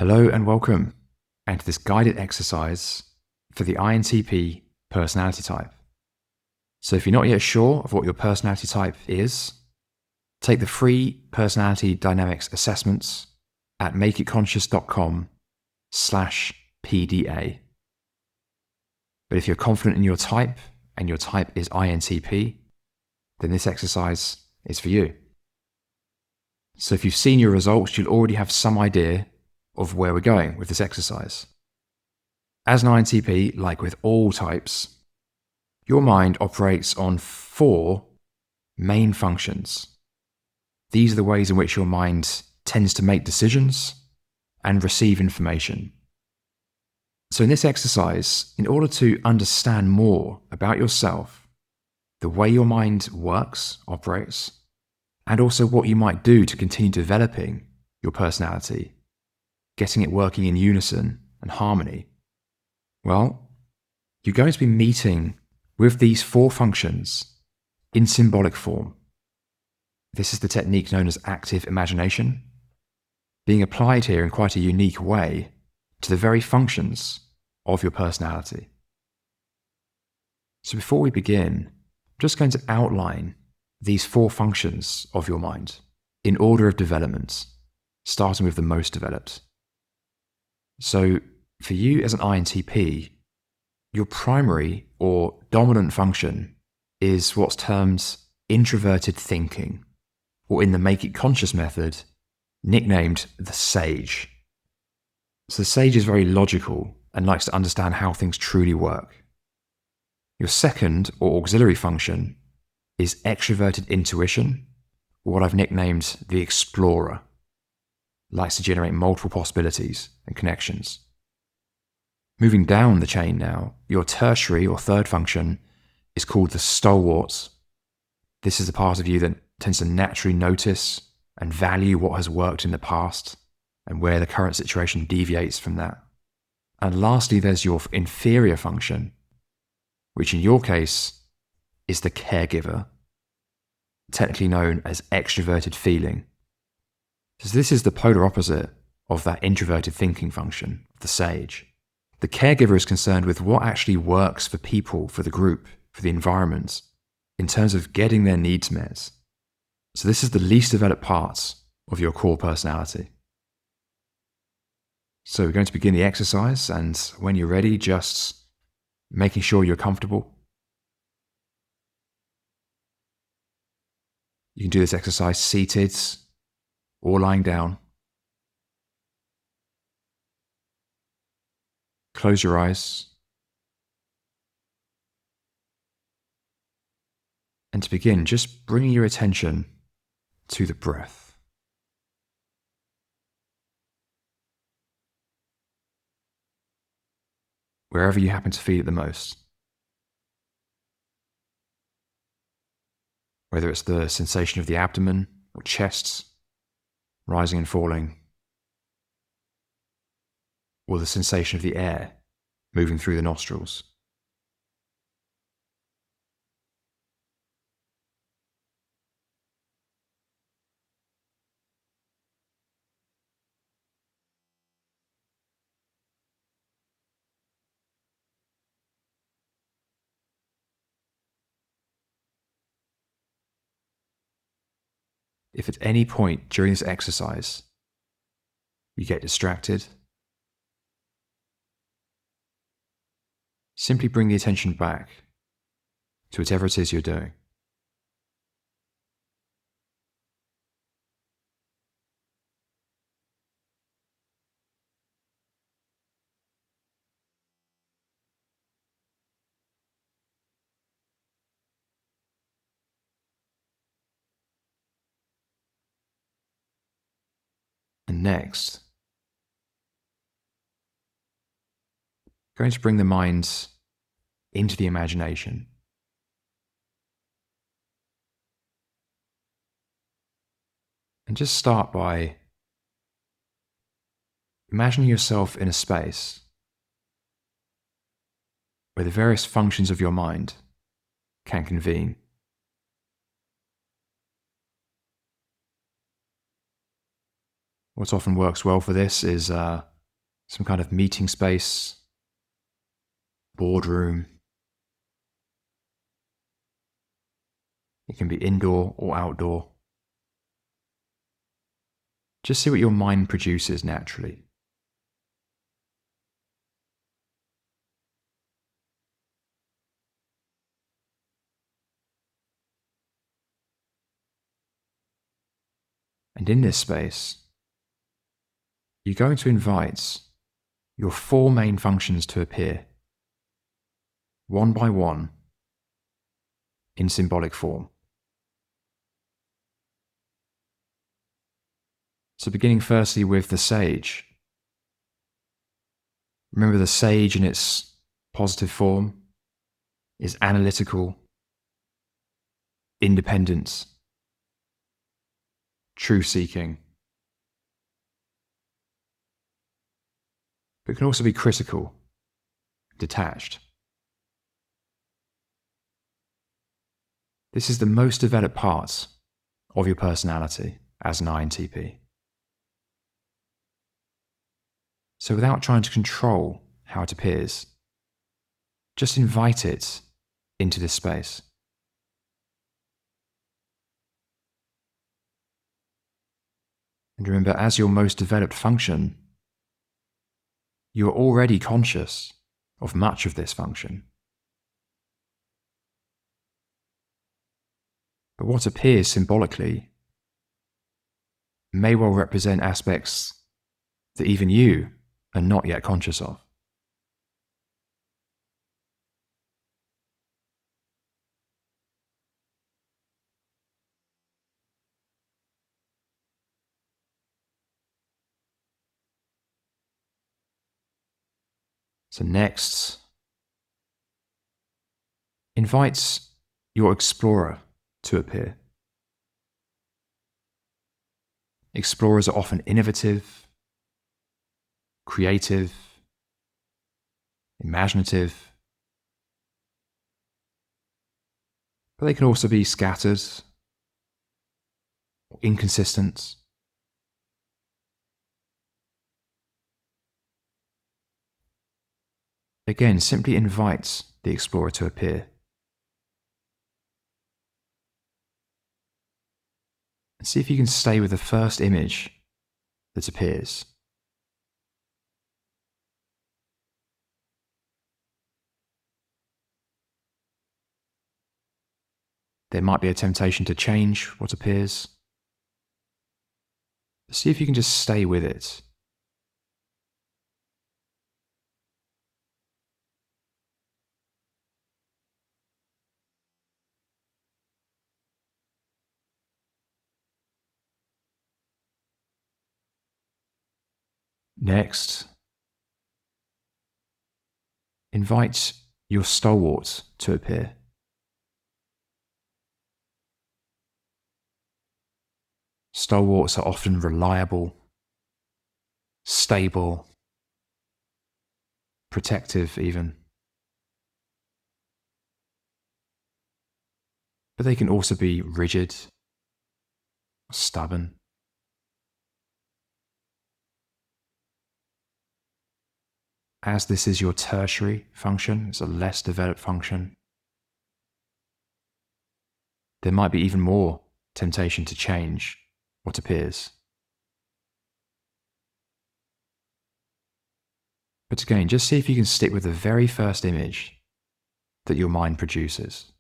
Hello and welcome, and to this guided exercise for the INTP personality type. So if you're not yet sure of what your personality type is, take the free personality dynamics assessments at makeitconscious.com/PDA. But if you're confident in your type and your type is INTP, then this exercise is for you. So if you've seen your results, you'll already have some idea of where we're going with this exercise. As an INTP, like with all types, your mind operates on 4 main functions. These are the ways in which your mind tends to make decisions and receive information. So in this exercise, in order to understand more about yourself, the way your mind works, operates, and also what you might do to continue developing your personality, getting it working in unison and harmony, well, you're going to be meeting with these 4 functions in symbolic form. This is the technique known as active imagination, being applied here in quite a unique way to the very functions of your personality. So before we begin, I'm just going to outline these 4 functions of your mind in order of development, starting with the most developed. So for you as an INTP, your primary or dominant function is what's termed introverted thinking, or in the Make It Conscious method, nicknamed the sage. So the sage is very logical and likes to understand how things truly work. Your second or auxiliary function is extroverted intuition, or what I've nicknamed the explorer. Likes to generate multiple possibilities and connections. Moving down the chain now, your tertiary or third function is called the Stalwart. This is the part of you that tends to naturally notice and value what has worked in the past and where the current situation deviates from that. And lastly, there's your inferior function, which in your case is the Caregiver, technically known as extroverted feeling. So this is the polar opposite of that introverted thinking function, the sage. The Caregiver is concerned with what actually works for people, for the group, for the environment, in terms of getting their needs met. So this is the least developed part of your core personality. So we're going to begin the exercise, and when you're ready, just making sure you're comfortable. You can do this exercise seated or lying down. Close your eyes. And to begin, just bringing your attention to the breath. Wherever you happen to feel it the most. Whether it's the sensation of the abdomen or chest, rising and falling, or the sensation of the air moving through the nostrils. If at any point during this exercise you get distracted, simply bring the attention back to whatever it is you're doing. And next, going to bring the mind into the imagination. And just start by imagining yourself in a space where the various functions of your mind can convene. What often works well for this is some kind of meeting space, boardroom. It can be indoor or outdoor. Just see what your mind produces naturally. And in this space, you're going to invite your 4 main functions to appear, one by one, in symbolic form. So beginning firstly with the sage. Remember, the sage in its positive form is analytical, independent, truth-seeking, but can also be critical, detached. This is the most developed part of your personality as an INTP. So without trying to control how it appears, just invite it into this space. And remember, as your most developed function, you are already conscious of much of this function. But what appears symbolically may well represent aspects that even you are not yet conscious of. So next, invite your explorer to appear. Explorers are often innovative, creative, imaginative, but they can also be scattered or inconsistent. Again, simply invite the explorer to appear. And see if you can stay with the first image that appears. There might be a temptation to change what appears. See if you can just stay with it. Next, invite your stalwart to appear. Stalwarts are often reliable, stable, protective even. But they can also be rigid, stubborn. As this is your tertiary function, it's a less developed function, there might be even more temptation to change what appears. But again, just see if you can stick with the very first image that your mind produces.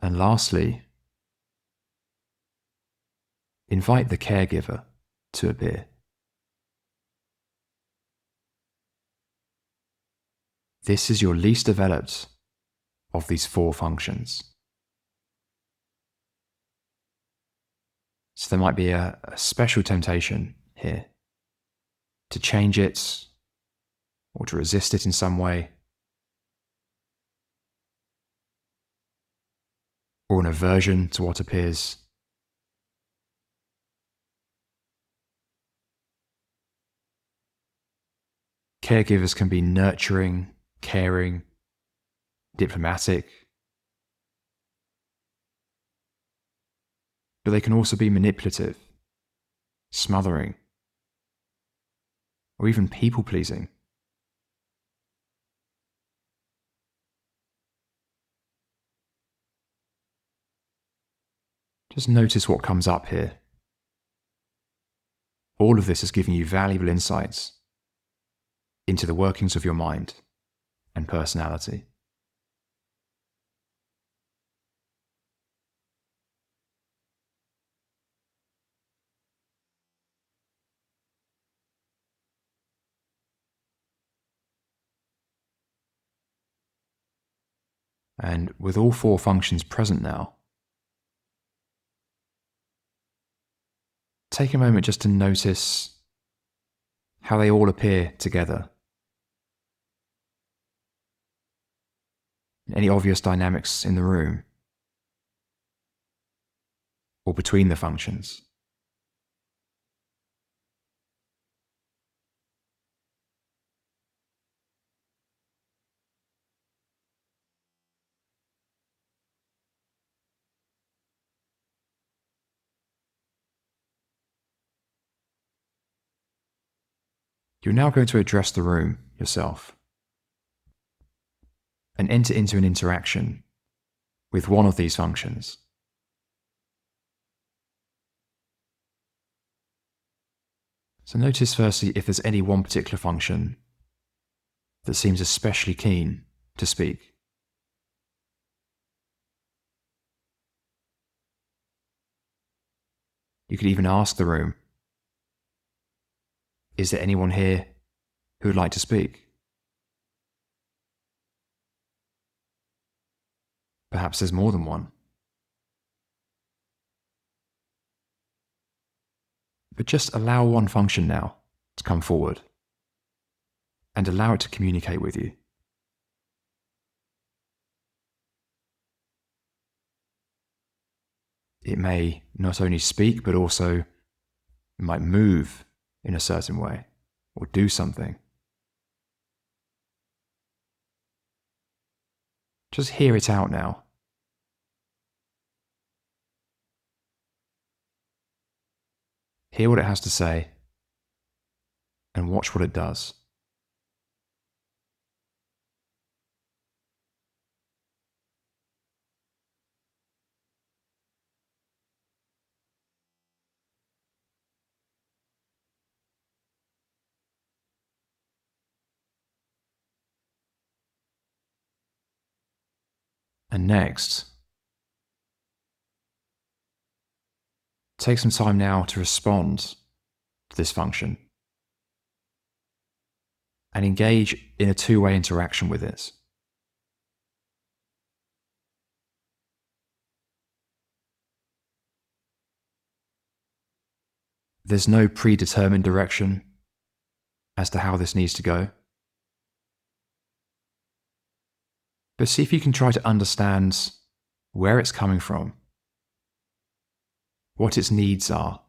And lastly, invite the caregiver to appear. This is your least developed of these 4 functions. So there might be a special temptation here to change it or to resist it in some way, or an aversion to what appears. Caregivers can be nurturing, caring, diplomatic, but they can also be manipulative, smothering, or even people-pleasing. Just notice what comes up here. All of this is giving you valuable insights into the workings of your mind and personality. And with all four functions present now, take a moment just to notice how they all appear together. Any obvious dynamics in the room or between the functions. You're now going to address the room yourself and enter into an interaction with one of these functions. So notice firstly if there's any one particular function that seems especially keen to speak. You could even ask the room, is there anyone here who would like to speak? Perhaps there's more than one. But just allow one function now to come forward and allow it to communicate with you. It may not only speak, but also it might move in a certain way or do something. Just hear it out now. Hear what it has to say and watch what it does. And next, take some time now to respond to this function and engage in a two-way interaction with it. There's no predetermined direction as to how this needs to go. But see if you can try to understand where it's coming from, what its needs are,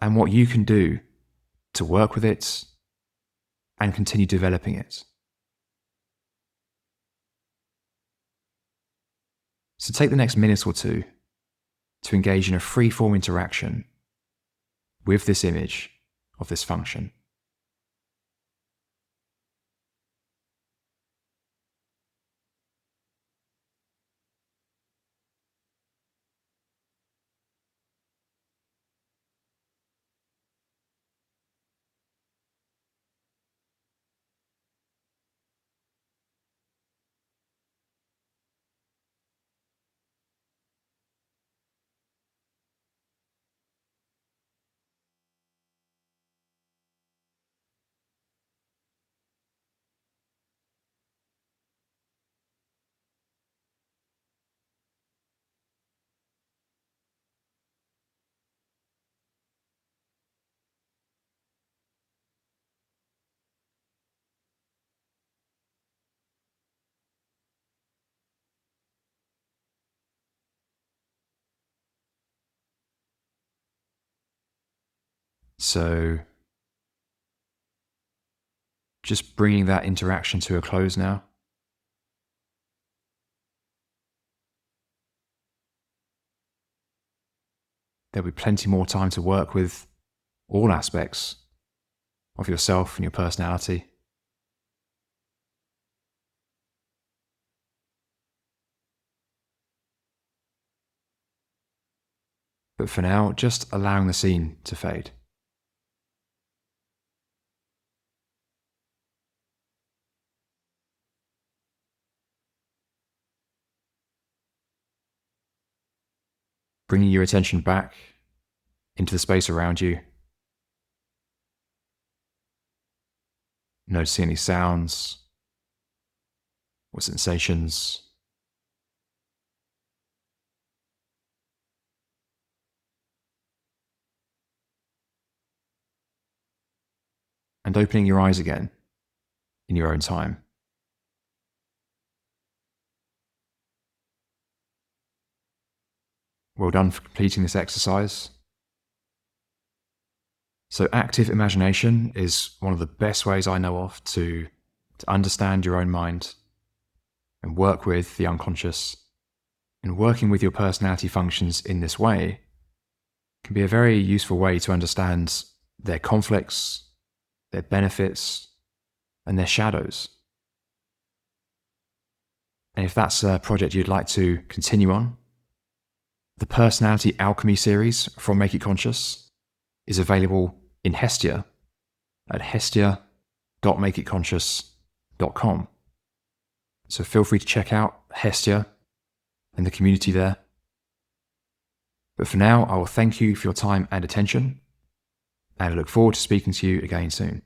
and what you can do to work with it and continue developing it. So take the next minute or two to engage in a free-form interaction with this image of this function. So just bringing that interaction to a close now. There'll be plenty more time to work with all aspects of yourself and your personality. But for now, just allowing the scene to fade. Bringing your attention back into the space around you. Noticing any sounds or sensations. And opening your eyes again in your own time. Well done for completing this exercise. So active imagination is one of the best ways I know of to understand your own mind and work with the unconscious. And working with your personality functions in this way can be a very useful way to understand their conflicts, their benefits, and their shadows. And if that's a project you'd like to continue on, the Personality Alchemy series from Make It Conscious is available in Hestia at hestia.makeitconscious.com. So feel free to check out Hestia and the community there. But for now, I will thank you for your time and attention, and I look forward to speaking to you again soon.